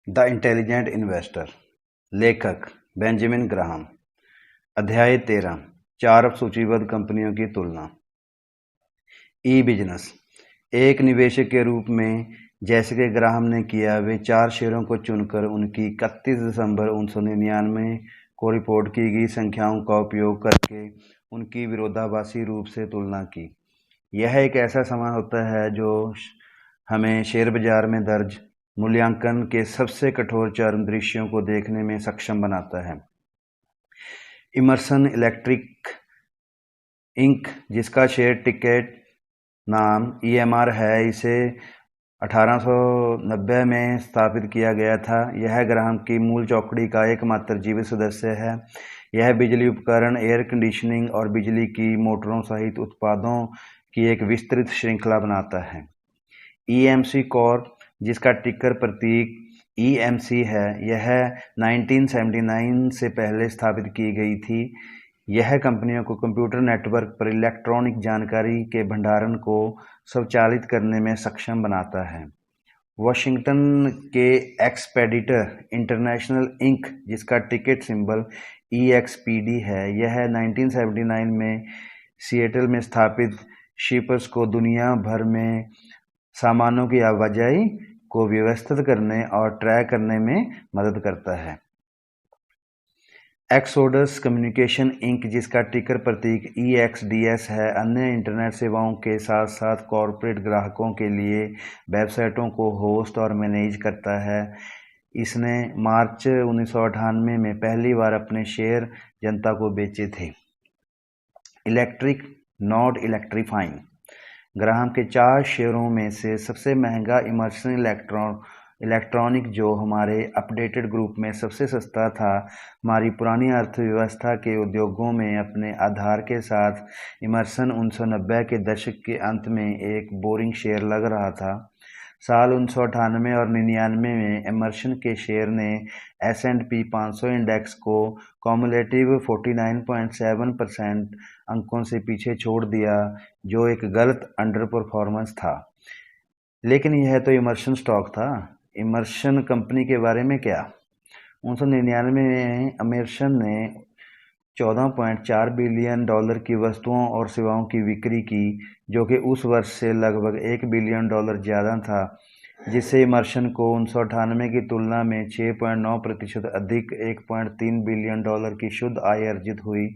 The intelligent investor. लेखक Benjamin Graham. अध्याय 13। 4 अब सूचीबद्ध कंपनियों की तुलना। ई बिजनेस। एक निवेशक के रूप में जैसे कि ग्राहम ने किया, वे 4 शेयरों को चुनकर उनकी 31 दिसंबर 1999 को रिपोर्ट की गई संख्याओं का उपयोग करके उनकी विरोधाभासी रूप से तुलना की। यह एक ऐसा समय होता है जो हमें शेयर बाजार में दर्ज मूल्यांकन के सबसे कठोर चरम दृश्यों को देखने में सक्षम बनाता है। इमर्सन इलेक्ट्रिक इंक, जिसका शेयर टिकट नाम EMR है, इसे 1890 में स्थापित किया गया था। यह ग्राहम की मूल चौकड़ी का एकमात्र जीवित सदस्य है। यह बिजली उपकरण, एयर कंडीशनिंग और बिजली की मोटरों सहित उत्पादों की एक विस्तृत श्रृंखला बनाता है। EMC कॉर्प, जिसका टिकर प्रतीक EMC है, यह 1979 से पहले स्थापित की गई थी। यह कंपनियों को कंप्यूटर नेटवर्क पर इलेक्ट्रॉनिक जानकारी के भंडारण को स्वचालित करने में सक्षम बनाता है। वाशिंगटन के एक्सपेडिटर इंटरनेशनल इंक, जिसका टिकट सिंबल EXPD है, यह 1979 में सिएटल में स्थापित शिपर्स को दुनिया भर में सामानों की आवाजाही को व्यवस्थित करने और ट्रैक करने में मदद करता है। एक्सोडस कम्युनिकेशन इंक, जिसका टिकर प्रतीक EXDS है, अन्य इंटरनेट सेवाओं के साथ साथ कॉर्पोरेट ग्राहकों के लिए वेबसाइटों को होस्ट और मैनेज करता है। इसने मार्च 1998 में पहली बार अपने शेयर जनता को बेचे थे। Electric not electrifying. ग्राहम के 4 शेयरों में से सबसे महंगा इमर्सन इलेक्ट्रॉनिक, जो हमारे अपडेटेड ग्रुप में सबसे सस्ता था, हमारी पुरानी अर्थव्यवस्था के उद्योगों में अपने आधार के साथ इमर्सन 1990 के दशक के अंत में एक बोरिंग शेयर लग रहा था। साल 1998 और 1999 में इमर्सन के शेयर ने S&P 500 इंडेक्स को कॉमुलेटिव 49.7% अंकों से पीछे छोड़ दिया, जो एक गलत अंडर परफॉर्मेंस था। लेकिन यह तो इमर्सन स्टॉक था। इमर्सन कंपनी के बारे में क्या? 1999 में इमर्सन ने $14.4 बिलियन की वस्तुओं और सेवाओं की बिक्री की, जो कि उस वर्ष से लगभग $1 बिलियन ज़्यादा था, जिससे इमर्सन को 1998 की तुलना में 6.9% अधिक $1.3 बिलियन की शुद्ध आय अर्जित हुई।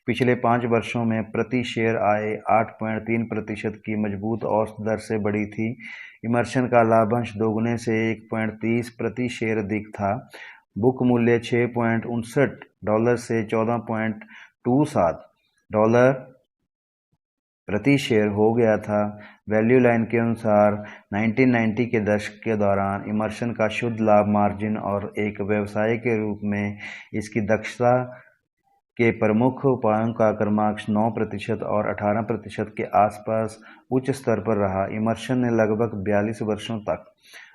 पिछले 5 वर्षों में प्रति शेयर आय 8.3% की मजबूत औसत दर से बढ़ी थी। इमर्सन का लाभांश दोगुने से 1.30 प्रति शेयर अधिक था। बुक मूल्य $6.59 से $14.27 प्रति शेयर हो गया था। वैल्यू लाइन के अनुसार 1990 के दशक के दौरान इमर्सन का शुद्ध लाभ मार्जिन और एक व्यवसाय के रूप में इसकी दक्षता के प्रमुख उपायों का क्रमांक 9% और 18% के आसपास उच्च स्तर पर रहा। इमर्सन ने लगभग 42 वर्षों तक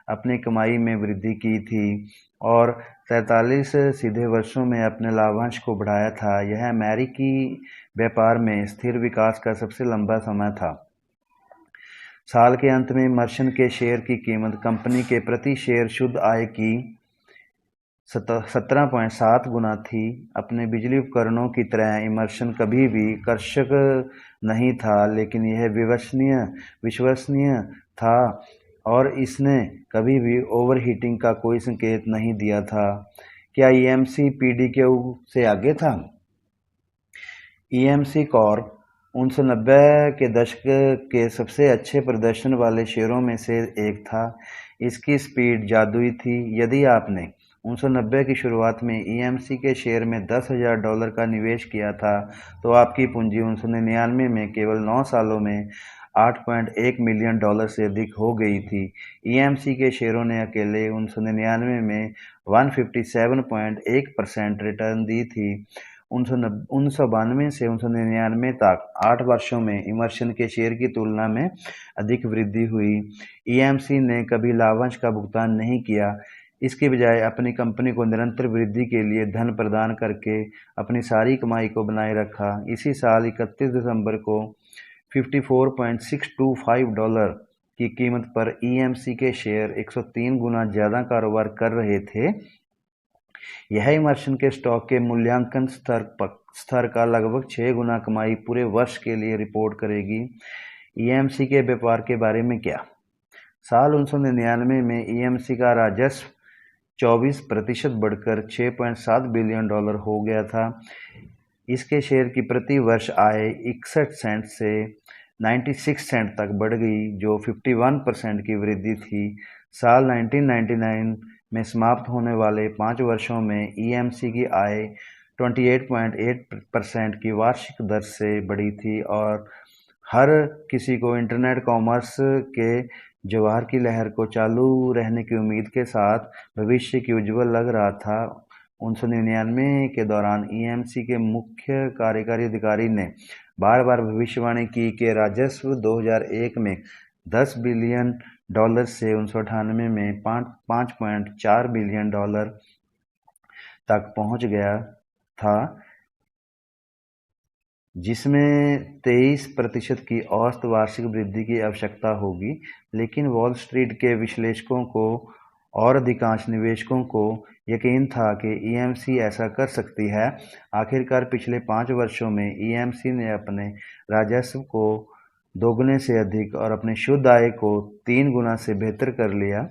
अपनी कमाई में वृद्धि की थी और 43 सीधे वर्षों में अपने लाभांश को बढ़ाया था। यह अमेरिकी व्यापार में स्थिर विकास का सबसे लंबा समय था। साल के अंत में इमर्सन के शेयर की कीमत कंपनी के प्रति शेयर शुद्ध आय की 17.7 गुना थी। अपने बिजली उपकरणों की तरह इमर्सन कभी भी कर्षक नहीं था, लेकिन यह विश्वसनीय था और इसने कभी भी ओवरहीटिंग का कोई संकेत नहीं दिया था। क्या EMC PDQ से आगे था? EMC कॉर्प 1990 के दशक के सबसे अच्छे प्रदर्शन वाले शेयरों में से एक था। इसकी स्पीड जादुई थी। यदि आपने 1990 की शुरुआत में EMC के शेयर में $10,000 का निवेश किया था, तो आपकी पूंजी 1999 में केवल 9 सालों में $8.1 मिलियन से अधिक हो गई थी। EMC के शेयरों ने अकेले 1999 में 157.1% रिटर्न दी थी। 1992 से 1999 तक 8 वर्षों में इमर्सन के शेयर की तुलना में अधिक वृद्धि हुई। EMC ने कभी लाभांश का भुगतान नहीं किया। इसके बजाय अपनी कंपनी को निरंतर वृद्धि के लिए धन प्रदान करके अपनी सारी कमाई को बनाए रखा। इसी साल 31 दिसंबर को $54.625 की कीमत पर EMC के शेयर 103 गुना ज़्यादा कारोबार कर रहे थे। यह इमर्शन के स्टॉक के मूल्यांकन स्तर का लगभग 6 गुना कमाई पूरे वर्ष के लिए रिपोर्ट करेगी। EMC के व्यापार के बारे में क्या? साल 1999 में EMC का राजस्व 24% बढ़कर $6.7 बिलियन हो गया था। इसके शेयर की प्रति वर्ष आय 61 सेंट से 96 सेंट तक बढ़ गई, जो 51% की वृद्धि थी। साल 1999 में समाप्त होने वाले 5 वर्षों में EMC की आय 28.8% की वार्षिक दर से बढ़ी थी और हर किसी को इंटरनेट कॉमर्स के जवाहर की लहर को चालू रहने की उम्मीद के साथ भविष्य की उज्ज्वल लग रहा था। 1999 के दौरान EMC के मुख्य कार्यकारी अधिकारी ने बार बार भविष्यवाणी की कि राजस्व 2001 में $10 बिलियन से 1998 में $5.4 बिलियन तक पहुंच गया था, जिसमें 23% की औसत वार्षिक वृद्धि की आवश्यकता होगी। लेकिन वॉल स्ट्रीट के विश्लेषकों को और अधिकांश निवेशकों को यकीन था कि EMC ऐसा कर सकती है। आखिरकार पिछले 5 वर्षों में EMC ने अपने राजस्व को दोगुने से अधिक और अपने शुद्ध आय को 3 गुना से बेहतर कर लिया।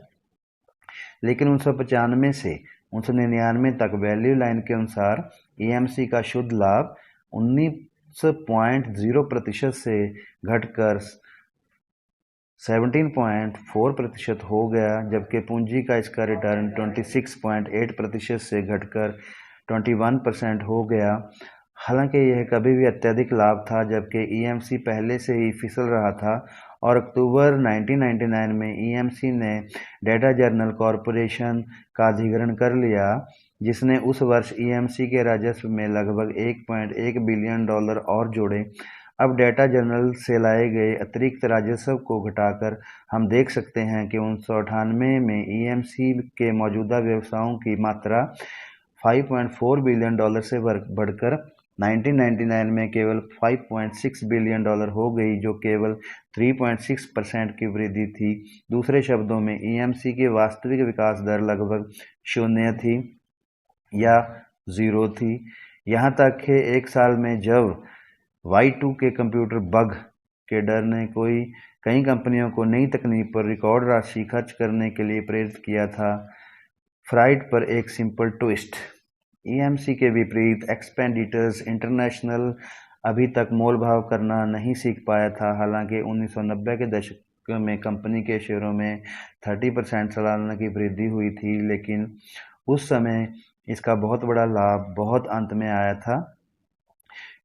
लेकिन 1995 से 1999 तक वैल्यू लाइन के अनुसार EMC का शुद्ध लाभ 19.0% से घटकर 17.4% हो गया, जबकि पूंजी का इसका रिटर्न 26.8% से घटकर 21% हो गया। हालांकि यह कभी भी अत्यधिक लाभ था, जबकि EMC पहले से ही फिसल रहा था और अक्टूबर 1999 में EMC ने डेटा जर्नल कॉरपोरेशन का अधिग्रहण कर लिया, जिसने उस वर्ष EMC के राजस्व में लगभग $1.1 बिलियन और जोड़े। अब डेटा जर्नल से लाए गए अतिरिक्त राजस्व को घटाकर हम देख सकते हैं कि 1998 में EMC के मौजूदा व्यवसायों की मात्रा $5.4 बिलियन से बढ़कर 1999 में केवल $5.6 बिलियन हो गई, जो केवल 3.6% की वृद्धि थी। दूसरे शब्दों में EMC की वास्तविक विकास दर लगभग 0 थी या 0 थी, यहाँ तक कि एक साल में जब Y2K कंप्यूटर बग के डर ने कई कंपनियों को नई तकनीक पर रिकॉर्ड राशि खर्च करने के लिए प्रेरित किया था। फ्राइड पर एक सिंपल ट्विस्ट। EMC के विपरीत एक्सपेंडिटर्स इंटरनेशनल अभी तक मोल भाव करना नहीं सीख पाया था। हालांकि 1990 के दशक में कंपनी के शेयरों में 30% सालाना की वृद्धि हुई थी, लेकिन उस समय इसका बहुत बड़ा लाभ बहुत अंत में आया था,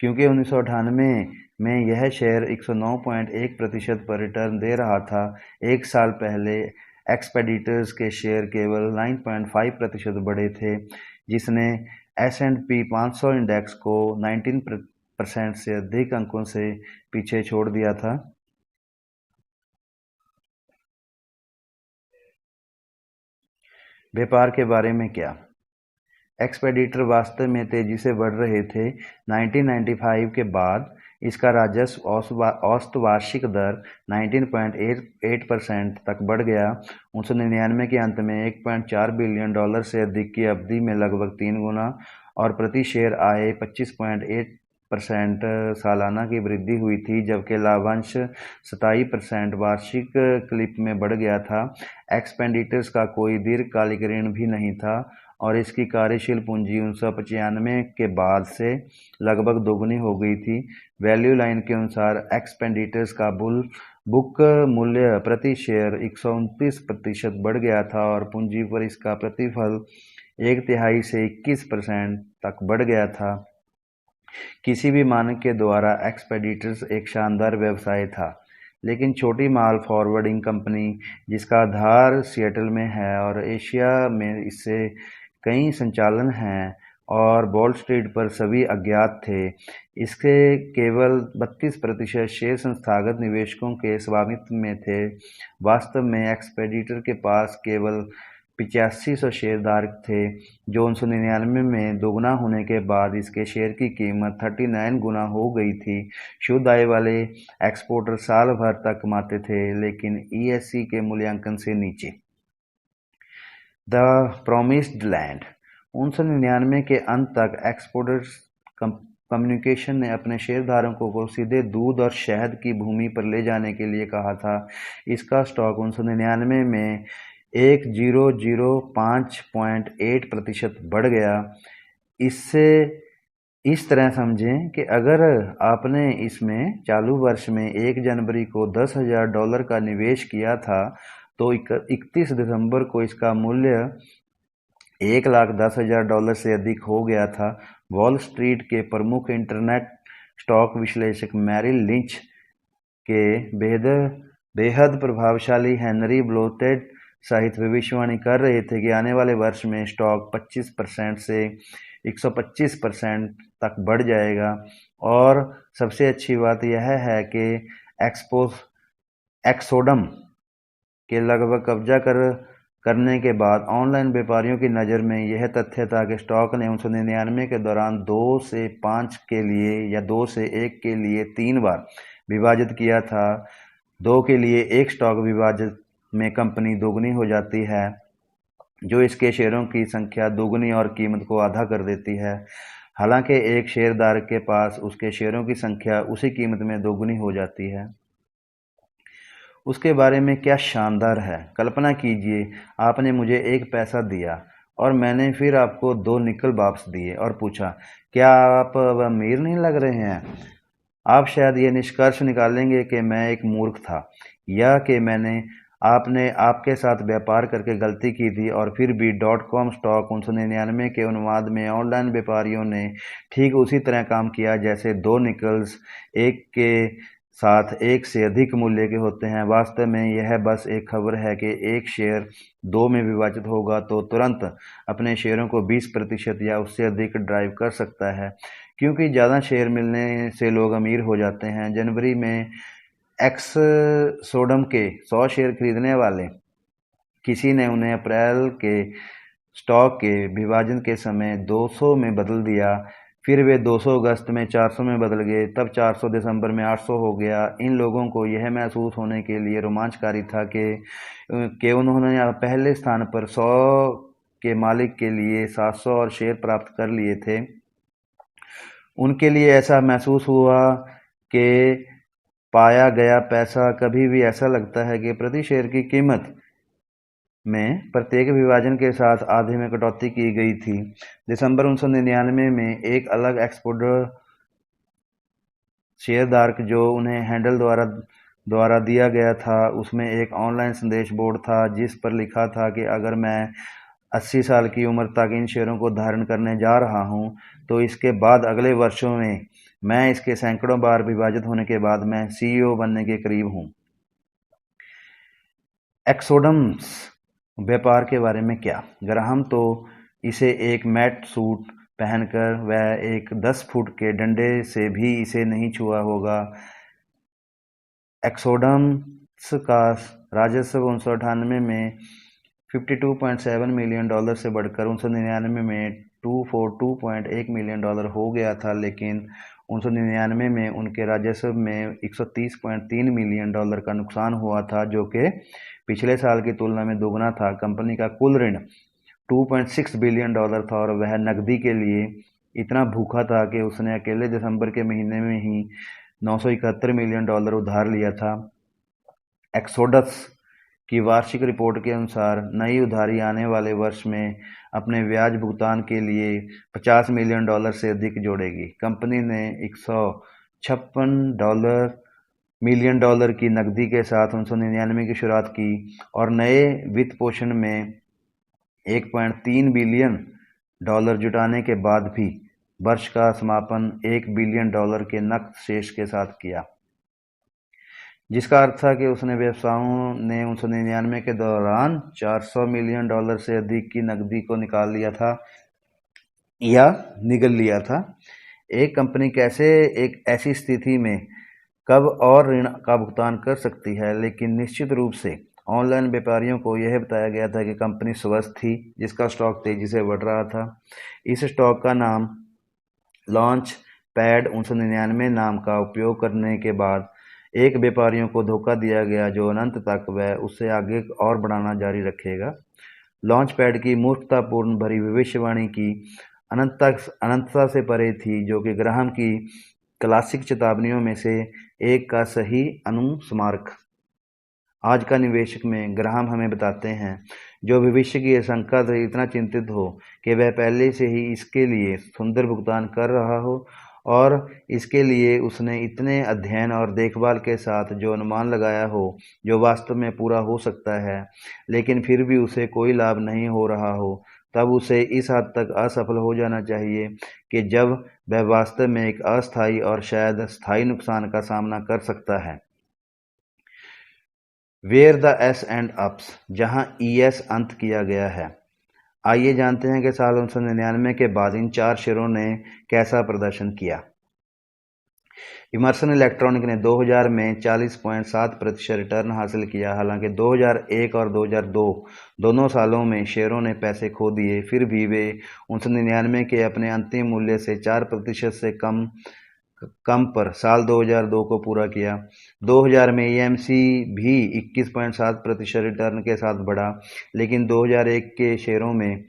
क्योंकि 1998 में यह शेयर 109.1% पर रिटर्न दे रहा था। एक साल पहले एक्सपेडिटर्स के शेयर केवल 9.5% बढ़े थे, जिसने S&P 500 इंडेक्स को 19% से अधिक अंकों से पीछे छोड़ दिया था। व्यापार के बारे में क्या? एक्सपेडिटर वास्तव में तेजी से बढ़ रहे थे। 1995 के बाद इसका राजस्व औसत वार्षिक दर 19.8% तक बढ़ गया। 1999 के अंत में $1.4 बिलियन से अधिक की अवधि में लगभग 3 गुना और प्रति शेयर आय 25.8% सालाना की वृद्धि हुई थी, जबकि लाभांश 27% वार्षिक क्लिप में बढ़ गया था। एक्सपेंडिटर्स का कोई दीर्घकालिक ऋण भी नहीं था और इसकी कार्यशील पूंजी 1995 के बाद से लगभग दोगुनी हो गई थी। वैल्यू लाइन के अनुसार एक्सपेंडिटर्स का बुक मूल्य प्रति शेयर 129% बढ़ गया था और पूंजी पर इसका प्रतिफल 1/3 से 21% तक बढ़ गया था। किसी भी मानक के द्वारा एक्सपेडिटर्स एक शानदार व्यवसाय था, लेकिन छोटी माल फॉरवर्डिंग कंपनी जिसका आधार सिएटल में है और एशिया में इससे कई संचालन हैं और वॉल स्ट्रीट पर सभी अज्ञात थे। इसके केवल 32% शेयर संस्थागत निवेशकों के स्वामित्व में थे। वास्तव में एक्सपेडिटर के पास केवल 8500 शेयरधारक थे, जो 1999 में दोगुना होने के बाद इसके शेयर की कीमत 39 गुना हो गई थी। शुद्ध आय वाले एक्सपोर्टर साल भर तक कमाते थे, लेकिन ईएससी के मूल्यांकन से नीचे। The promised land. 1999 के अंत तक एक्सपोर्टर्स कम्युनिकेशन ने अपने शेयरधारकों को सीधे दूध और शहद की भूमि पर ले जाने के लिए कहा था। इसका स्टॉक 1999 में 1005.8% बढ़ गया। इससे इस तरह समझें कि अगर आपने इसमें चालू वर्ष में 1 जनवरी को $10,000 का निवेश किया था, तो 31 दिसंबर को इसका मूल्य $1,10,000 से अधिक हो गया था। वॉल स्ट्रीट के प्रमुख इंटरनेट स्टॉक विश्लेषक मैरिल लिंच के बेहद प्रभावशाली हेनरी ब्लोटेड सहित भविष्यवाणी कर रहे थे कि आने वाले वर्ष में स्टॉक 25% से 125% तक बढ़ जाएगा। और सबसे अच्छी बात यह है कि एक्सोडम के लगभग कब्जा करने के बाद ऑनलाइन व्यापारियों की नज़र में यह तथ्य था कि स्टॉक ने 1999 के दौरान 2 से 5 के लिए या 2 से 1 के लिए 3 बार विभाजित किया था। 2 के लिए 1 स्टॉक विभाजित में कंपनी दोगुनी हो जाती है, जो इसके शेयरों की संख्या दोगुनी और कीमत को आधा कर देती है। हालांकि एक शेयरधारक के पास उसके शेयरों की संख्या उसी कीमत में दोगुनी हो जाती है। उसके बारे में क्या शानदार है। कल्पना कीजिए, आपने मुझे 1 पैसा दिया और मैंने फिर आपको 2 निकल वापस दिए और पूछा, क्या आप अब अमीर नहीं लग रहे हैं? आप शायद ये निष्कर्ष निकालेंगे कि मैं एक मूर्ख था, या कि आपने आपके साथ व्यापार करके गलती की थी। और फिर भी .com स्टॉक 1999 के अनुवाद में ऑनलाइन व्यापारियों ने ठीक उसी तरह काम किया जैसे 2 निकल्स एक के साथ 1 से अधिक मूल्य के होते हैं। वास्तव में यह बस एक खबर है कि एक शेयर 2 में विभाजित होगा तो तुरंत अपने शेयरों को 20% या उससे अधिक ड्राइव कर सकता है, क्योंकि ज़्यादा शेयर मिलने से लोग अमीर हो जाते हैं। जनवरी में एक्सोडम के 100 शेयर खरीदने वाले किसी ने उन्हें अप्रैल के स्टॉक के विभाजन के समय 200 में बदल दिया। फिर वे 200 अगस्त में 400 में बदल गए, तब 400 दिसंबर में 800 हो गया। इन लोगों को यह महसूस होने के लिए रोमांचकारी था कि उन्होंने पहले स्थान पर 100 के मालिक के लिए 700 और शेयर प्राप्त कर लिए थे। उनके लिए ऐसा महसूस हुआ कि पाया गया पैसा कभी भी ऐसा लगता है कि प्रति शेयर की कीमत में प्रत्येक विभाजन के साथ आधे में कटौती की गई थी। दिसंबर 1999 में एक अलग एक्सपोर्टर शेयरधारक जो उन्हें हैंडल द्वारा दिया गया था, उसमें एक ऑनलाइन संदेश बोर्ड था जिस पर लिखा था कि अगर मैं 80 साल की उम्र तक इन शेयरों को धारण करने जा रहा हूं, तो इसके बाद अगले वर्षों में मैं इसके सैकड़ों बार विभाजित होने के बाद मैं सीईओ बनने के करीब हूं। एक्सोडम्स व्यापार के बारे में क्या? ग्राहम तो इसे एक मैट सूट पहनकर व एक 10 फुट के डंडे से भी इसे नहीं छुआ होगा। एक्सोडम्स का राजस्व 1998 में $52.7 मिलियन से बढ़कर 1999 में $242.1 मिलियन हो गया था, लेकिन 1999 में उनके राजस्व में $130.3 मिलियन का नुकसान हुआ था, जो कि पिछले साल की तुलना में दोगुना था। कंपनी का कुल ऋण $2.6 बिलियन था और वह नकदी के लिए इतना भूखा था कि उसने अकेले दिसंबर के महीने में ही $971 मिलियन उधार लिया था। एक्सोडस की वार्षिक रिपोर्ट के अनुसार नई उधारी आने वाले वर्ष में अपने ब्याज भुगतान के लिए $50 मिलियन से अधिक जोड़ेगी। कंपनी ने $156 मिलियन की नकदी के साथ 1999 की शुरुआत की और नए वित्त पोषण में $1.3 बिलियन जुटाने के बाद भी वर्ष का समापन $1 बिलियन के नकद शेष के साथ किया, जिसका अर्थ था कि उसने व्यवसायों ने 1999 के दौरान $400 मिलियन से अधिक की नकदी को निकाल लिया था या निगल लिया था। एक कंपनी कैसे एक ऐसी स्थिति में कब और ऋण का भुगतान कर सकती है, लेकिन निश्चित रूप से ऑनलाइन व्यापारियों को यह बताया गया था कि कंपनी स्वस्थ थी, जिसका स्टॉक तेजी से बढ़ रहा था। इस स्टॉक का नाम लॉन्च पैड 1999 नाम का उपयोग करने के बाद एक व्यापारियों को धोखा दिया गया जो अनंत तक वह उसे आगे और बढ़ाना जारी रखेगा। लॉन्च पैड की मूर्खतापूर्ण भरी भविष्यवाणी की अनंतता से परे थी, जो कि ग्राहम की क्लासिक चेतावनियों में से एक का सही अनुस्मारक। आज का निवेशक में ग्राहम हमें बताते हैं, जो भविष्य की आशंका से इतना चिंतित हो कि वह पहले से ही इसके लिए सुंदर भुगतान कर रहा हो, और इसके लिए उसने इतने अध्ययन और देखभाल के साथ जो अनुमान लगाया हो जो वास्तव में पूरा हो सकता है, लेकिन फिर भी उसे कोई लाभ नहीं हो रहा हो, तब उसे इस हद तक असफल हो जाना चाहिए कि जब वह वास्तव में एक अस्थायी और शायद स्थायी नुकसान का सामना कर सकता है। Where the S and ups, जहां ईएस अंत किया गया है। आइए जानते हैं कि साल 1999 के बाद इन 4 शेयरों ने कैसा प्रदर्शन किया। इमर्सन इलेक्ट्रॉनिक ने 2000 में 40.7% रिटर्न हासिल किया। हालांकि 2001 और 2002 दोनों सालों में शेयरों ने पैसे खो दिए, फिर भी वे 1999 के अपने अंतिम मूल्य से 4% से कम पर साल 2002 को पूरा किया। 2000 में ईएमसी भी 21.7% रिटर्न के साथ बढ़ा, लेकिन 2001 के शेयरों में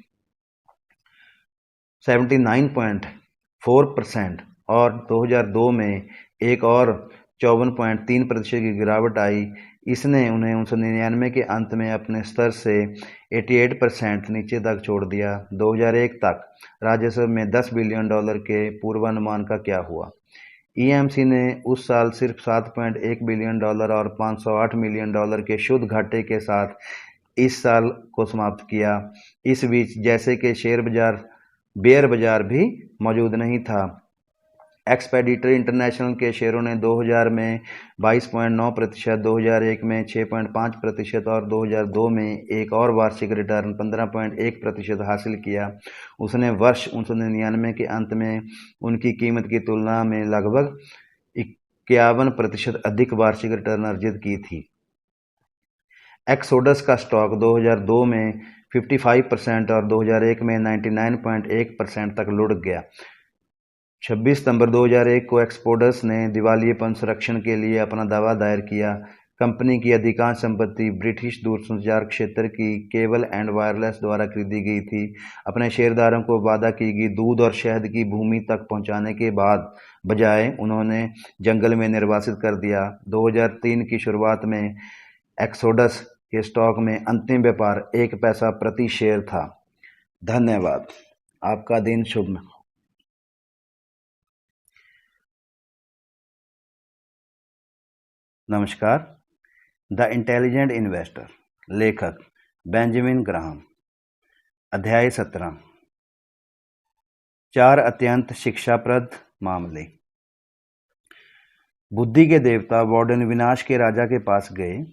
79.4% और 2002 में एक और 54.3% की गिरावट आई। इसने उन्हें 1999 के अंत में अपने स्तर से 88% नीचे तक छोड़ दिया। 2001 तक राजस्व में $10 बिलियन के पूर्वानुमान का क्या हुआ? ईएमसी ने उस साल सिर्फ $7.1 बिलियन और $508 मिलियन के शुद्ध घाटे के साथ इस साल को समाप्त किया। इस बीच जैसे कि बेयर बाजार भी मौजूद नहीं था। एक्सपेडिटर इंटरनेशनल के शेयरों ने 2000 में 22.9%, 2001 में 6.5% और 2002 में एक और वार्षिक रिटर्न 15.1% हासिल किया। उसने वर्ष 1999 के अंत में उनकी कीमत की तुलना में लगभग 51% अधिक वार्षिक रिटर्न अर्जित की थी। एक्सोडस का स्टॉक 2002 में 55% और 2001 में 99.1% तक लुढ़क गया। 26 सितंबर 2001 को एक्सोडस ने दिवालियेपन संरक्षण के लिए अपना दावा दायर किया। कंपनी की अधिकांश संपत्ति ब्रिटिश दूरसंचार क्षेत्र की केबल एंड वायरलेस द्वारा खरीदी गई थी। अपने शेयरधारकों को वादा की गई दूध और शहद की भूमि तक पहुंचाने के बजाय उन्होंने जंगल में निर्वासित कर दिया। 2003 की शुरुआत में एक्सोडस के स्टॉक में अंतिम व्यापार 1 पैसा प्रति शेयर था। धन्यवाद। आपका दिन शुभ हो। नमस्कार। द इंटेलिजेंट इन्वेस्टर, लेखक बेंजामिन ग्राहम। अध्याय 17, 4 अत्यंत शिक्षाप्रद मामले। बुद्धि के देवता वार्डन विनाश के राजा के पास गए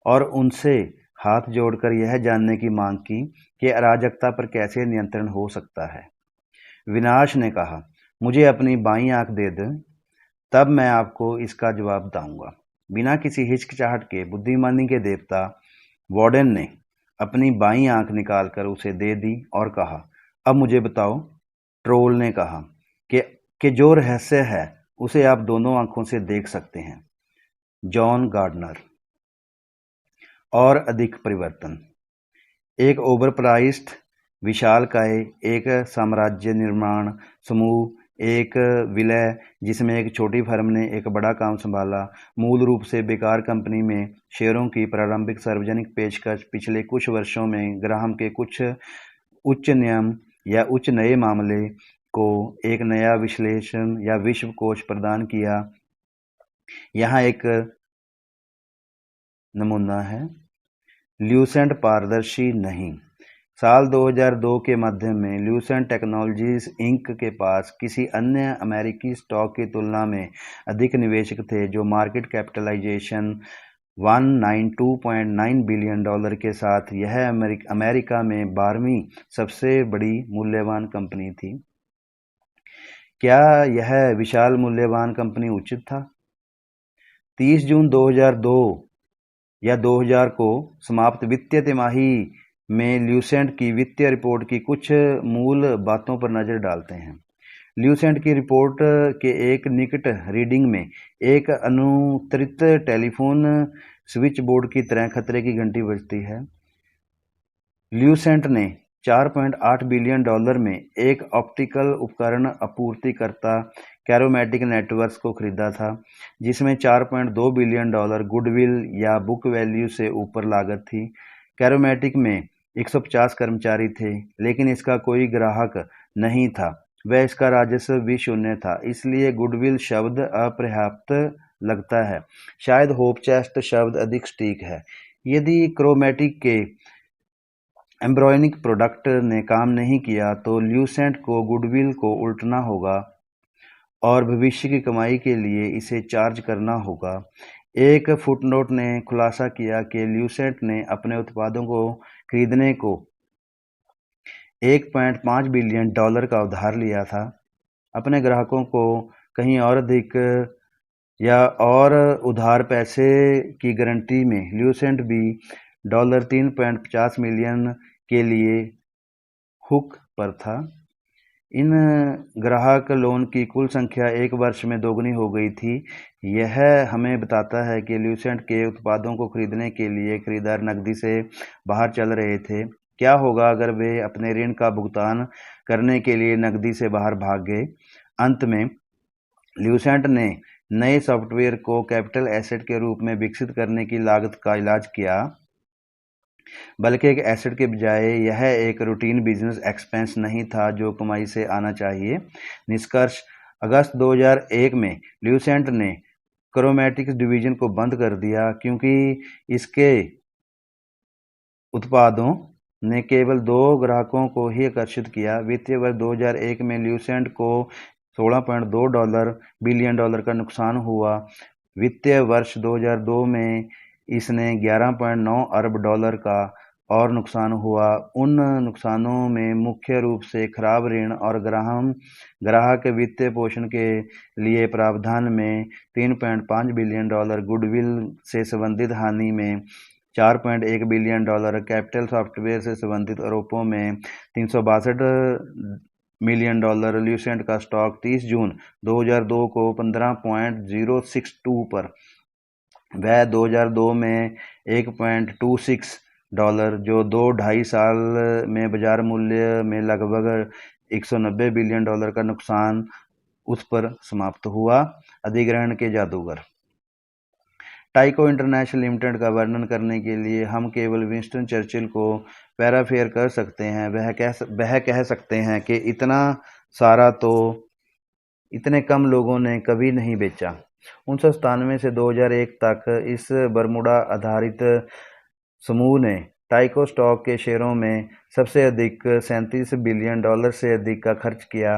और उनसे हाथ जोड़कर यह जानने की मांग की कि अराजकता पर कैसे नियंत्रण हो सकता है। विनाश ने कहा, मुझे अपनी बाईं आंख दे दें, तब मैं आपको इसका जवाब दूंगा। बिना किसी हिचकिचाहट के बुद्धिमानी के देवता वार्डन ने अपनी बाईं आंख निकालकर उसे दे दी और कहा, अब मुझे बताओ। ट्रोल ने कहा कि जो रहस्य है उसे आप दोनों आंखों से देख सकते हैं। John Gardner. और अधिक परिवर्तन। एक ओवरप्राइस्ड विशालकाय एक साम्राज्य निर्माण समूह, एक विलय जिसमें एक छोटी फर्म ने एक बड़ा काम संभाला। मूल रूप से बेकार कंपनी में शेयरों की प्रारंभिक सार्वजनिक पेशकश पिछले कुछ वर्षों में ग्राहम के कुछ उच्च नियम या उच्च नए मामले को एक नया विश्लेषण या विश्वकोश प्रदान किया। यहाँ एक नमूना है। ल्यूसेंट पारदर्शी नहीं। साल 2002 के मध्य में ल्यूसेंट टेक्नोलॉजीज इंक के पास किसी अन्य अमेरिकी स्टॉक की तुलना में अधिक निवेशक थे, जो मार्केट कैपिटलाइजेशन $192.9 बिलियन के साथ यह अमेरिका में 12वीं सबसे बड़ी मूल्यवान कंपनी थी। क्या यह विशाल मूल्यवान कंपनी उचित था? 30 जून 2002 या 2000 को समाप्त वित्तीय तिमाही में ल्यूसेंट की वित्तीय रिपोर्ट की कुछ मूल बातों पर नजर डालते हैं। ल्यूसेंट की रिपोर्ट के एक निकट रीडिंग में एक अनुत्तरित टेलीफोन स्विच बोर्ड की तरह खतरे की घंटी बजती है। ल्यूसेंट ने 4.8 बिलियन डॉलर में एक ऑप्टिकल उपकरण आपूर्तिकर्ता कैरोमैटिक नेटवर्क्स को खरीदा था, जिसमें 4.2 बिलियन डॉलर गुडविल या बुक वैल्यू से ऊपर लागत थी। कैरोमैटिक में 150 कर्मचारी थे, लेकिन इसका कोई ग्राहक नहीं था। वह इसका राजस्व भी शून्य था, इसलिए गुडविल शब्द अपर्याप्त लगता है। शायद होप चेस्ट शब्द अधिक सटीक है। यदि क्रोमैटिक के एम्ब्रॉयनिक प्रोडक्ट ने काम नहीं किया तो ल्यूसेंट को गुडविल को उलटना होगा और भविष्य की कमाई के लिए इसे चार्ज करना होगा। एक फुटनोट ने खुलासा किया कि ल्यूसेंट ने अपने उत्पादों को खरीदने को 1.5 बिलियन डॉलर का उधार लिया था। अपने ग्राहकों को कहीं और अधिक या और उधार पैसे की गारंटी में ल्यूसेंट भी $3.50 मिलियन के लिए हुक पर था। इन ग्राहक लोन की कुल संख्या एक वर्ष में दोगुनी हो गई थी। यह हमें बताता है कि ल्यूसेंट के उत्पादों को खरीदने के लिए खरीदार नकदी से बाहर चल रहे थे। क्या होगा अगर वे अपने ऋण का भुगतान करने के लिए नकदी से बाहर भाग गए? अंत में ल्यूसेंट ने नए सॉफ्टवेयर को कैपिटल एसेट के रूप में विकसित करने की लागत का इलाज किया, बल्कि एक एसेट के बजाय यह एक रूटीन बिजनेस एक्सपेंस नहीं था जो कमाई से आना चाहिए। निष्कर्ष: अगस्त 2001 में ल्यूसेंट ने क्रोमैटिक्स डिवीजन को बंद कर दिया क्योंकि इसके उत्पादों ने केवल 2 ग्राहकों को ही आकर्षित किया। वित्तीय वर्ष 2001 में ल्यूसेंट को $16.2 बिलियन का नुकसान हुआ। वित्तीय वर्ष 2002 में इसने $11.9 अरब का और नुकसान हुआ। उन नुकसानों में मुख्य रूप से खराब ऋण और ग्राहक वित्तीय पोषण के लिए प्रावधान में $3.5 बिलियन, गुडविल से संबंधित हानि में $4.1 बिलियन, कैपिटल सॉफ्टवेयर से संबंधित आरोपों में $362 मिलियन। ल्यूसेंट का स्टॉक 30 जून 2002 को 15.062 पर वह 2002 में $1.26, जो 2-2.5 साल में बाजार मूल्य में लगभग $190 बिलियन का नुकसान उस पर समाप्त हुआ। अधिग्रहण के जादूगर। टाइको इंटरनेशनल लिमिटेड का वर्णन करने के लिए हम केवल विंस्टन चर्चिल को पैराफ्रेज कर सकते हैं। वह कह सकते हैं कि इतना सारा तो इतने कम लोगों ने कभी नहीं बेचा। 1997 से 2001 तक इस बरमुडा आधारित समूह ने टाइको स्टॉक के शेयरों में सबसे अधिक $37 बिलियन से अधिक का खर्च किया।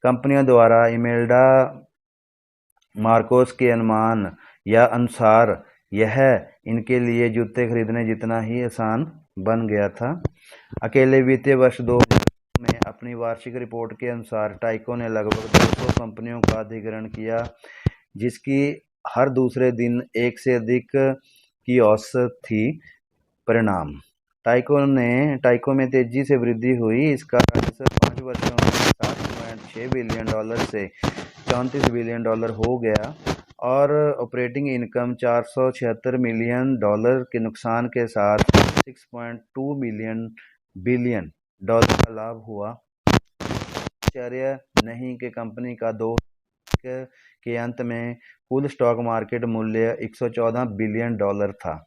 कंपनियों द्वारा इमेल्डा मार्कोस के अनुमान या अनुसार यह इनके लिए जूते खरीदने जितना ही आसान बन गया था। अकेले वित्तीय वर्ष 2000 में अपनी वार्षिक रिपोर्ट के अनुसार टाइको ने लगभग 200 कंपनियों का अधिग्रहण किया, जिसकी हर दूसरे दिन एक से अधिक की औसत थी। परिणाम: टाइको में तेजी से वृद्धि हुई। इसका राजस्व 5 वर्षों में $7.6 बिलियन से $34 बिलियन हो गया और ऑपरेटिंग इनकम $476 मिलियन के नुकसान के साथ $6.2 बिलियन का लाभ हुआ। आश्चर्य नहीं कि कंपनी का 2001 के अंत में कुल स्टॉक मार्केट मूल्य $114 बिलियन था।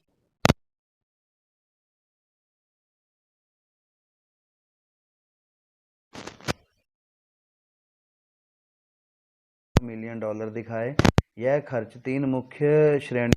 मिलियन डॉलर दिखाए। यह खर्च 3 मुख्य श्रेणी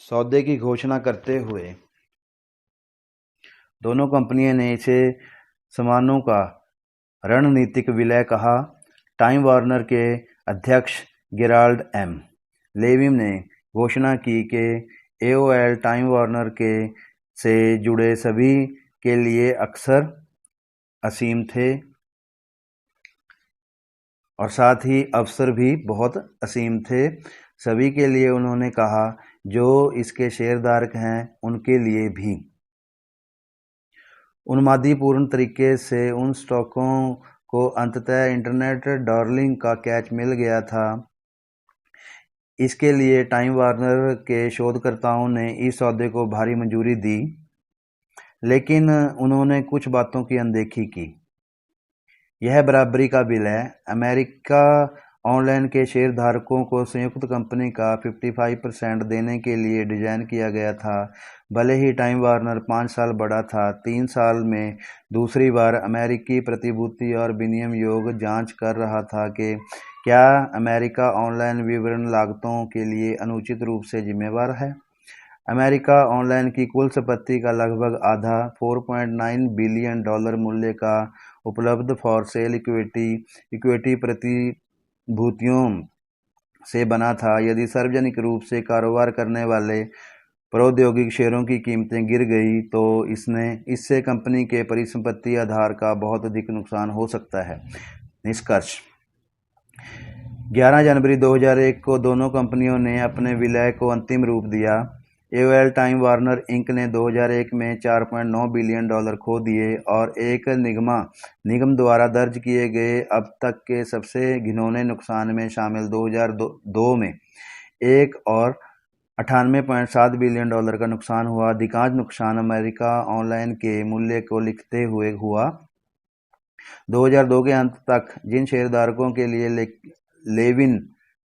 सौदे की घोषणा करते हुए दोनों कंपनियों ने इसे सामानों का रणनीतिक विलय कहा। टाइम वार्नर के अध्यक्ष गेराल्ड एम. लेविन ने घोषणा की कि एओएल टाइम वार्नर के से जुड़े सभी के लिए अक्सर असीम थे और साथ ही अवसर भी बहुत असीम थे। सभी के लिए उन्होंने कहा, जो इसके शेयरधारक हैं उनके लिए भी। उन्मादीपूर्ण तरीके से उन स्टॉकों को अंततः इंटरनेट डार्लिंग का कैच मिल गया था। इसके लिए टाइम वार्नर के शोधकर्ताओं ने इस सौदे को भारी मंजूरी दी, लेकिन उन्होंने कुछ बातों की अनदेखी की। यह बराबरी का बिल है। अमेरिका ऑनलाइन के शेयरधारकों को संयुक्त कंपनी का 55% देने के लिए डिजाइन किया गया था। भले ही टाइम वार्नर 5 साल बड़ा था, 3 साल में दूसरी बार अमेरिकी प्रतिभूति और विनिमय योग जांच कर रहा था कि क्या अमेरिका ऑनलाइन विवरण लागतों के लिए अनुचित रूप से जिम्मेवार है। अमेरिका ऑनलाइन की कुल संपत्ति का लगभग आधा $4.9 बिलियन मूल्य का उपलब्ध फॉर सेल इक्विटी प्रतिभूतियों से बना था। यदि सार्वजनिक रूप से कारोबार करने वाले प्रौद्योगिक शेयरों की कीमतें गिर गई तो इससे कंपनी के परिसंपत्ति आधार का बहुत अधिक नुकसान हो सकता है। निष्कर्ष: 11 जनवरी 2001 को दोनों कंपनियों ने अपने विलय को अंतिम रूप दिया। एओएल टाइम वार्नर इंक ने 2001 में $4.9 बिलियन खो दिए और एक निगम द्वारा दर्ज किए गए अब तक के सबसे घिनौने नुकसान में शामिल 2002 में एक और $98.7 बिलियन का नुकसान हुआ। अधिकांश नुकसान अमेरिका ऑनलाइन के मूल्य को लिखते हुए हुआ। 2002 के अंत तक जिन शेयरधारकों के लिए लेविन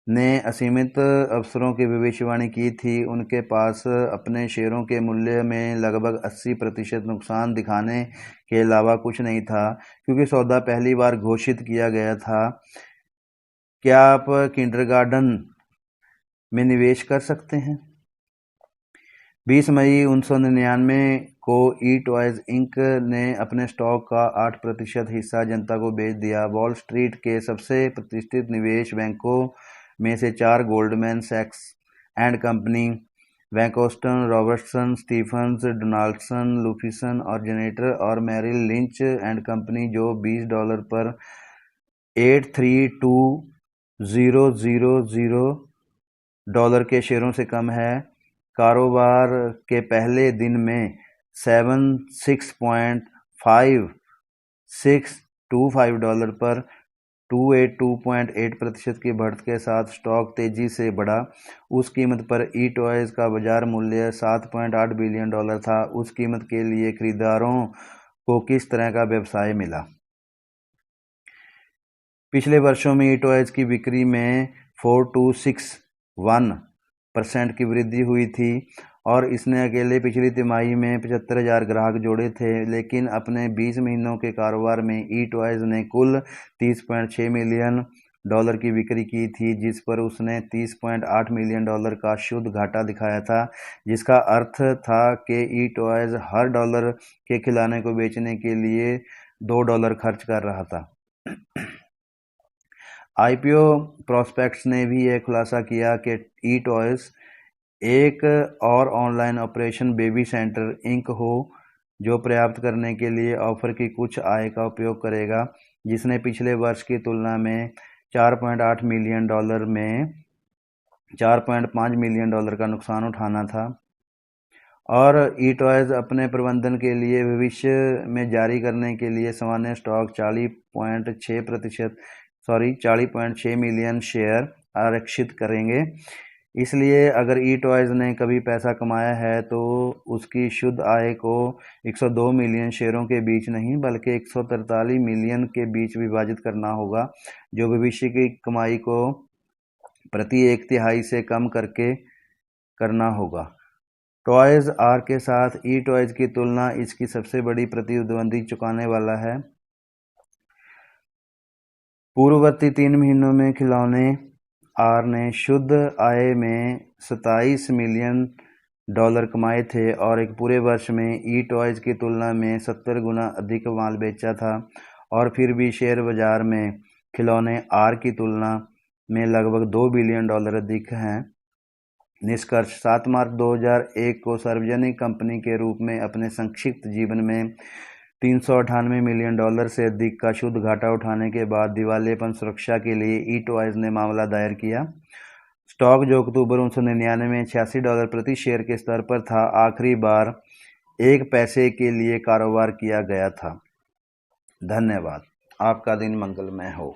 ने असीमित अवसरों की भविष्यवाणी की थी, उनके पास अपने शेयरों के मूल्य में लगभग 80% नुकसान दिखाने के अलावा कुछ नहीं था, क्योंकि सौदा पहली बार घोषित किया गया था। क्या आप किंडरगार्टन में निवेश कर सकते हैं? 20 मई 1999 को ई-टॉयज इंक ने अपने स्टॉक का 8% हिस्सा जनता को बेच दिया। वॉल स्ट्रीट के सबसे प्रतिष्ठित निवेश बैंकों में से 4 गोल्डमैन सैक्स एंड कंपनी, वैंकोस्टन, रॉबर्टसन, स्टीफंस, डोनाल्डसन, लुफिसन और जेनेटर और मैरिल लिंच एंड कंपनी, जो $20 पर 832,000 के शेयरों से कम है, कारोबार के पहले दिन में $76.5625 पर $282.8% की बढ़त के साथ स्टॉक तेजी से बढ़ा। उस कीमत पर ई-टॉयज का बाजार मूल्य $7.8 बिलियन था। उस कीमत के लिए खरीदारों को किस तरह का व्यवसाय मिला? पिछले वर्षों में ई-टॉयज की बिक्री में 4261% की वृद्धि हुई थी और इसने अकेले पिछली तिमाही में 75,000 ग्राहक जोड़े थे। लेकिन अपने 20 महीनों के कारोबार में ई-टॉयज ने कुल $30.6 मिलियन की बिक्री की थी, जिस पर उसने $30.8 मिलियन का शुद्ध घाटा दिखाया था, जिसका अर्थ था कि ई-टॉयज हर डॉलर के खिलौने को बेचने के लिए $2 खर्च कर रहा था। आईपीओ प्रॉस्पेक्ट्स ने भी यह खुलासा किया कि ई-टॉयज एक और online operation baby center inc हो, जो पर्याप्त करने के लिए ऑफर की कुछ आय का उपयोग करेगा, जिसने पिछले वर्ष की तुलना में $4.8 मिलियन में $4.5 मिलियन का नुकसान उठाना था। और ई-टॉयज अपने प्रबंधन के लिए भविष्य में जारी करने के लिए सामान्य स्टॉक 40.6 मिलियन शेयर आरक्षित करेंगे। इसलिए अगर ई-टॉयज ने कभी पैसा कमाया है तो उसकी शुद्ध आय को 102 मिलियन शेयरों के बीच नहीं, बल्कि 143 मिलियन के बीच विभाजित करना होगा, जो भविष्य की कमाई को प्रति 1/3 से कम करके करना होगा। टॉयज आर के साथ ई-टॉयज की तुलना इसकी सबसे बड़ी प्रतिद्वंदी चुकाने वाला है। पूर्ववर्ती 3 महीनों में खिलौने आर ने शुद्ध आय में 27 मिलियन डॉलर कमाए थे और एक पूरे वर्ष में ई टॉयज़ की तुलना में 70 गुना अधिक माल बेचा था और फिर भी शेयर बाजार में खिलौने आर की तुलना में लगभग $2 बिलियन अधिक हैं। निष्कर्ष 7 मार्च 2001 को सार्वजनिक कंपनी के रूप में अपने संक्षिप्त जीवन में $398 मिलियन से अधिक का शुद्ध घाटा उठाने के बाद दिवालियेपन सुरक्षा के लिए ई टॉयज़ ने मामला दायर किया। स्टॉक जो अक्टूबर 1999 में $86 प्रति शेयर के स्तर पर था, आखिरी बार 1 पैसे के लिए कारोबार किया गया था। धन्यवाद। आपका दिन मंगलमय हो।